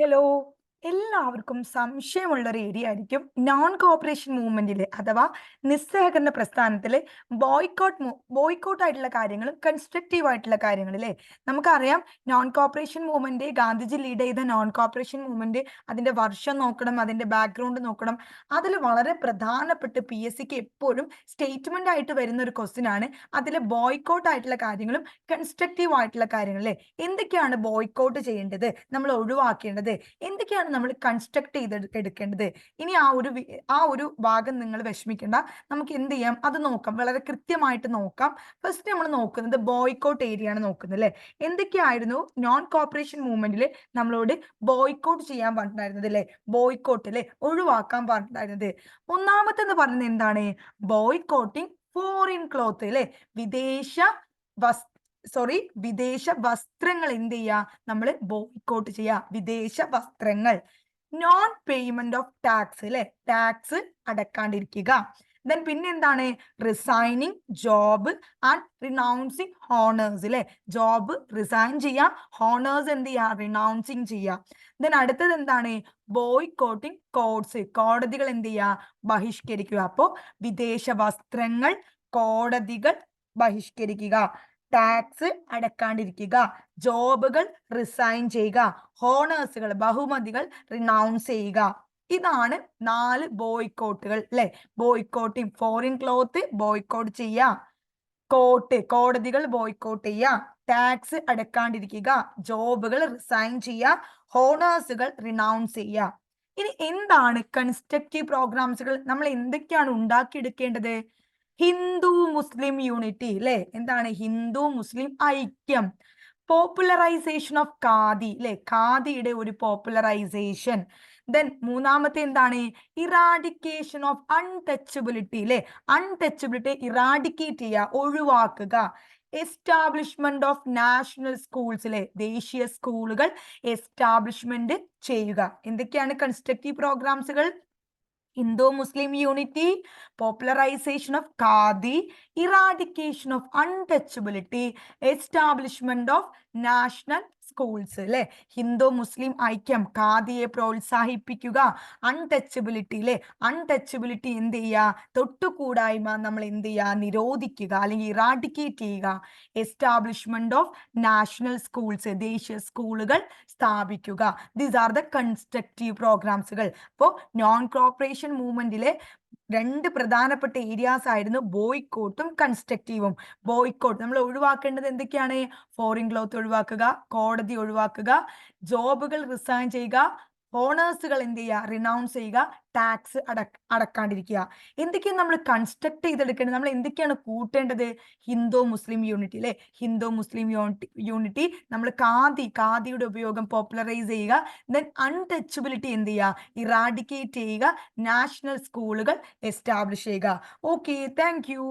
Hello. എല്ലാവർക്കും സംശയമുള്ള ഒരു ഏരിയ ആയിരിക്കും നോൺ കോപ്പറേഷൻ മൂവ്മെന്റിലെ അഥവാ നിസ്സഹകരണ പ്രസ്ഥാനത്തിലെ ബോയ്ക്കോട്ട് ആയിട്ടുള്ള കാര്യങ്ങളും കൺസ്ട്രക്റ്റീവ് ആയിട്ടുള്ള കാര്യങ്ങളിലെ നമുക്കറിയാം. Non corporation movement Gandhiji lead ചെയ്ത നോൺ കോപ്പറേഷൻ മൂവ്മെന്റ് അതിന്റെ വർഷം നോക്കണം, അതിന്റെ ബാക്ക്ഗ്രൗണ്ട് നോക്കണം. അതിൽ വളരെ പ്രധാനപ്പെട്ട് PSCക്ക് എപ്പോഴും സ്റ്റേറ്റ്മെന്റ് ആയിട്ട് വരുന്ന ഒരു ക്വസ്റ്റ്യൻ ആണ്. അതിൽ ബോയ്ക്കോട്ട് ആയിട്ടുള്ള കാര്യങ്ങളും കൺസ്ട്രക്റ്റീവ് ആയിട്ടുള്ള കാര്യങ്ങളിലെ എന്തൊക്കെയാണ് ബോയ്ക്കോട്ട് ചെയ്യേണ്ടത്, നമ്മൾ ഒഴിവാക്കേണ്ടത്, എന്തൊക്കെയാണ് നമ്മൾ കൺസ്ട്രക്ട് എടുക്കേണ്ടത്. ഇനി ആ ഒരു ഭാഗം നിങ്ങൾ വിഷമിക്കേണ്ട. നമുക്ക് എന്ത് ചെയ്യാം, അത് നോക്കാം, വളരെ കൃത്യമായിട്ട് നോക്കാം. ഫസ്റ്റ് നമ്മൾ നോക്കുന്നത് ബോയ്ക്കോട്ട് ഏരിയ ആണ് നോക്കുന്നത് അല്ലെ. എന്തൊക്കെയായിരുന്നു നോൺ കോപ്പറേഷൻ മൂവ്മെന്റിൽ നമ്മളോട് ബോയ്ക്കോട്ട് ചെയ്യാൻ പറഞ്ഞിട്ടുണ്ടായിരുന്നത് അല്ലെ, ബോയ്ക്കോട്ട് അല്ലെ, ഒഴിവാക്കാൻ പറഞ്ഞിട്ടുണ്ടായിരുന്നത്. ഒന്നാമത്തെന്ന് പറയുന്നത് എന്താണ്, ബോയ്ക്കോട്ടിങ് ഫോറിൻ ക്ലോത്ത് അല്ലെ, വിദേശ വസ് വിദേശ വസ്ത്രങ്ങൾ എന്ത് ചെയ്യുക, നമ്മൾ ബോയ്ക്കോട്ട് ചെയ്യുക, വിദേശ വസ്ത്രങ്ങൾ. നോൺ പേയ്മെന്റ് ഓഫ് ടാക്സ് അല്ലെ, ടാക്സ് അടക്കാണ്ടിരിക്കുക. ദെൻ പിന്നെ എന്താണ്, resigning job and renouncing honours അല്ലെ, ജോബ് റിസൈൻ ചെയ്യുക, ഹോണേഴ്സ് എന്ത് ചെയ്യുക, റിനൗൺസിങ് ചെയ്യുക. ദെൻ അടുത്തത് എന്താണ്, ബോയ്ക്കോട്ടിങ് കോർട്സ്, കോടതികൾ എന്ത് ചെയ്യുക, ബഹിഷ്കരിക്കുക. അപ്പോ വിദേശ വസ്ത്രങ്ങൾ, കോടതികൾ ബഹിഷ്കരിക്കുക, ടാക്സ് അടക്കാണ്ടിരിക്കുക, ജോബുകൾ റിസൈൻ ചെയ്യുക, ഹോണേഴ്സുകൾ ബഹുമതികൾ റിനൗൺസ് ചെയ്യുക. ഇതാണ് 4 ബോയ്ക്കോട്ടുകൾ അല്ലെ. ബോയ്ക്കോട്ടിങ് ഫോറിൻ ക്ലോത്ത് ബോയ്ക്കോട്ട് ചെയ്യുക, കോടതികൾ ബോയ്ക്കോട്ട് ചെയ്യുക, ടാക്സ് അടക്കാണ്ടിരിക്കുക, ജോബുകൾ റിസൈൻ ചെയ്യുക, ഹോണേഴ്സുകൾ റിനൗൺസ് ചെയ്യുക. ഇനി എന്താണ് കൺസ്ട്രക്റ്റീവ് പ്രോഗ്രാംസുകൾ, നമ്മൾ എന്തൊക്കെയാണ് ഉണ്ടാക്കിയെടുക്കേണ്ടത്? ഹിന്ദു മുസ്ലിം യൂണിറ്റി അല്ലെ, എന്താണ് ഹിന്ദു മുസ്ലിം ഐക്യം. പോപ്പുലറൈസേഷൻ ഓഫ് ഖാദി അല്ലെ, ഖാദിയുടെ ഒരു പോപ്പുലറൈസേഷൻ. ദെൻ മൂന്നാമത്തെ എന്താണ്, ഇറാഡിക്കേഷൻ ഓഫ് അൺടച്ചബിലിറ്റി അല്ലെ, അൺടച്ചബിലിറ്റി ഇറാഡിക്കേറ്റ് ചെയ്യുക, ഒഴിവാക്കുക. എസ്റ്റാബ്ലിഷ്മെന്റ് ഓഫ് നാഷണൽ സ്കൂൾസ് അല്ലെ, ദേശീയ സ്കൂളുകൾ എസ്റ്റാബ്ലിഷ്മെന്റ് ചെയ്യുക. എന്തൊക്കെയാണ് constructive പ്രോഗ്രാംസുകൾ? Hindu Muslim unity, popularization of Khadi, eradication of untouchability, establishment of national schools അല്ലെ. ഹിന്ദു മുസ്ലിം ഐക്യം, ഖാദിയെ പ്രോത്സാഹിപ്പിക്കുക, അൺടച്ചബിലിറ്റി അല്ലെ, അൺടച്ചബിലിറ്റി എന്ത് ചെയ്യുക, തൊട്ടുകൂടായ്മ നമ്മൾ എന്ത് ചെയ്യുക, നിരോധിക്കുക അല്ലെങ്കിൽ ഇറാഡിക്കേറ്റ് ചെയ്യുക. എസ്റ്റാബ്ലിഷ്മെന്റ് ഓഫ് നാഷണൽ സ്കൂൾസ്, ദേശീയ സ്കൂളുകൾ സ്ഥാപിക്കുക. ദീസ് ആർ ദ കൺസ്ട്രക്റ്റീവ് പ്രോഗ്രാംസുകൾ. അപ്പോൾ നോൺ കോപ്പറേഷൻ മൂവ്മെന്റിലെ 2 പ്രധാനപ്പെട്ട ഏരിയാസ് ആയിരുന്നു ബോയ്ക്കോട്ടും കൺസ്ട്രക്റ്റീവും. ബോയ്ക്കോട്ട് നമ്മൾ ഒഴിവാക്കേണ്ടത് എന്തൊക്കെയാണ്? ഫോറിൻ ക്ലോത്ത് ഒഴിവാക്കുക, കോടതി ഒഴിവാക്കുക, ജോബുകൾ റിസൈൻ ചെയ്യുക, ഓണേഴ്സുകൾ എന്ത് ചെയ്യുക, റിനൗൺസ് ചെയ്യുക, ടാക്സ് അടക്കാണ്ടിരിക്കുക. എന്തൊക്കെയാണ് നമ്മൾ കൺസ്ട്രക്ട് ചെയ്തെടുക്കേണ്ടത്, നമ്മൾ എന്തൊക്കെയാണ് കൂട്ടേണ്ടത്? ഹിന്ദു മുസ്ലിം യൂണിറ്റി അല്ലെ, ഹിന്ദു മുസ്ലിം യൂണിറ്റി നമ്മൾ ഖാദിയുടെ ഉപയോഗം പോപ്പുലറൈസ് ചെയ്യുക. ദെൻ അൺടച്ചബിലിറ്റി എന്ത് ചെയ്യുക, ഇറാഡിക്കേറ്റ് ചെയ്യുക, നാഷണൽ സ്കൂളുകൾ എസ്റ്റാബ്ലിഷ് ചെയ്യുക. Okay, thank you.